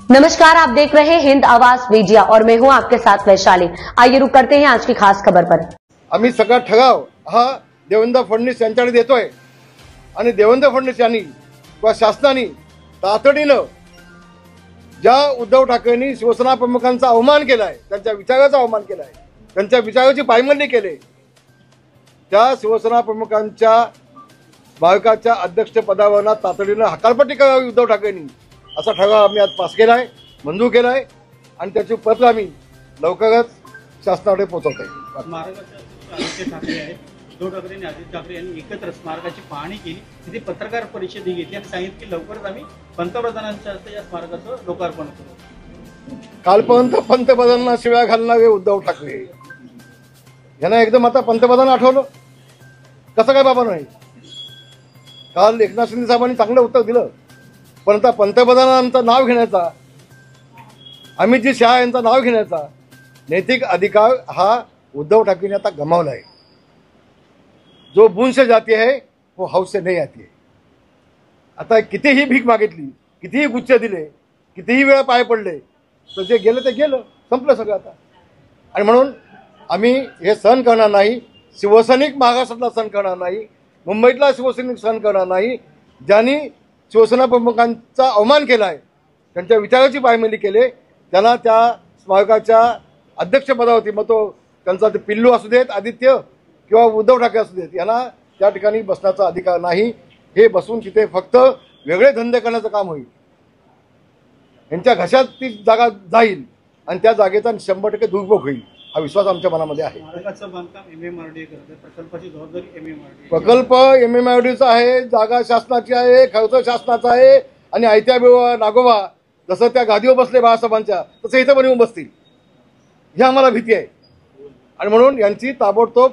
नमस्कार, आप देख रहे हैं हिंद आवाज मीडिया और मैं हूं आपके साथ वैशाली। आइए रुक करते हैं आज की खास खबर पर। आम्ही सगळा ठराव हा देवेंद्र फडणवीस यांच्याकडे देतोय आणि देवेंद्र फडणवीस यांनी किंवा शासनाने तातडीनं ज्या उद्धव ठाकरेंनी शिवसेना प्रमुखांचा अवमान केलाय, त्यांच्या विचाराचा अवमान केलाय, त्यांच्या विचाराची पायमल्ली केली, त्या शिवसेना प्रमुखांच्या स्मारकाच्या अध्यक्षपदावर तातडीनं हकालपट्टी करावी उद्धव ठाकरेंनी, असा ठराव आम्ही आज पास केलाय, मंजूर केलाय आणि त्याची पत्र आम्ही लवकरच शासनाकडे पोहोचवतोय। आदित्य ठाकरे आहेत, उद्धव ठाकरे आणि आदित्य ठाकरे यांनी एकत्र स्मारकाची पाहणी केली, तिथे पत्रकार परिषद घेतली आणि सांगितलं की लवकरच आम्ही पंतप्रधानांच्या हस्ते या स्मारकाचं लोकार्पण करू। कालपर्यंत पंतप्रधानांना शिव्या घालणारे उद्धव ठाकरे यांना एकदम आता पंतप्रधान आठवलं, कसं काय बाबा नाही? काल एकनाथ शिंदे साहेबांनी चांगलं उत्तर दिलं, पण आता पंतप्रधानांचं नाव घेण्याचा, अमित शहा यांचं नाव घेण्याचा नैतिक अधिकार हा उद्धव ठाकरेंनी आता गमावला आहे। जो बूंद से जाती है वो हाउस से नहीं आती है। आता कितीही भीक मागितली, कितीही गुच्छ दिले, कितीही वेळा पाय पडले, तर जे गेलं ते गेलं, संपलं सगळं आता। आणि म्हणून आम्ही हे सहन करणार नाही, शिवसैनिक महाराष्ट्रातला सहन करणार नाही, मुंबईतला शिवसैनिक सहन करणार नाही, ज्यांनी शिवसेना प्रमुखांचा अवमान केला आहे, त्यांच्या विचाराची पायमल्ली केली, त्यांना त्या स्मारकाच्या अध्यक्षपदावरती, मग तो त्यांचा ते पिल्लू असू देत आदित्य किंवा उद्धव ठाकरे असू देत, यांना त्या ठिकाणी बसण्याचा अधिकार नाही। हे बसून तिथे फक्त वेगळे धंदे करण्याचं काम होईल, यांच्या घशात ती जागा जाईल आणि त्या जागेचा 100% दुरुपयोग होईल, हा विश्वास आमच्या मनामध्ये आहे। स्मारकाचं बांधकाम MMRDA करते, प्रकल्पाची जबाबदारी MMRDA, प्रकल्प MMRDAचा आहे, जागा शासनाची आहे, खर्च शासनाचा आहे आणि आयत्या नागोबा जसं त्या गादीवर बसले बाळासाहेबांच्या, तसं इथं पण येऊन बसतील, ही आम्हाला भीती आहे। आणि म्हणून यांची ताबडतोब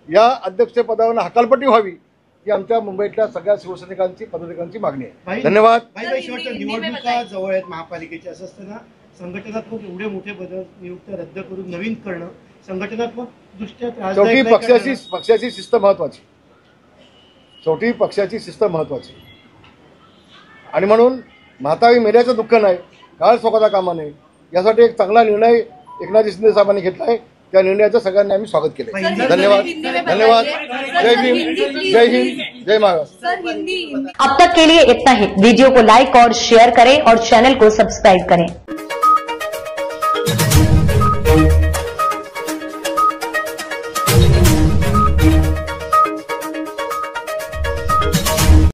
या अध्यक्षपदावर हकालपट्टी व्हावी, ही आमच्या मुंबईतल्या सगळ्या शिवसैनिकांची, पदाधिकाऱ्यांची मागणी आहे। धन्यवाद। निवडणुका जवळ आहेत महापालिकेच्या, असं असताना संघटनात्मक एवढे मोठे बदल नियुक्त रद्द करून नवीन करणं संघटनात्मक दृष्ट्या शेवटी पक्षाची शिस्त महत्वाची, शेवटी पक्षाची शिस्त महत्वाची। आणि म्हणून म्हातारी मेल्याचं दुःख नाही, काळ सोकाचा कामा नाही, यासाठी एक चांगला निर्णय एकनाथ शिंदे साहेबांनी घेतला आहे, त्या निर्णयाचं सगळ्यांनी आम्ही स्वागत केलं। धन्यवाद, धन्यवाद। जय भीम, जय हिंद, जय महाराष्ट्र। अब तक के लिए इतना ही। वीडियो को लाइक और शेयर करें और चैनल को सब्सक्राइब करें।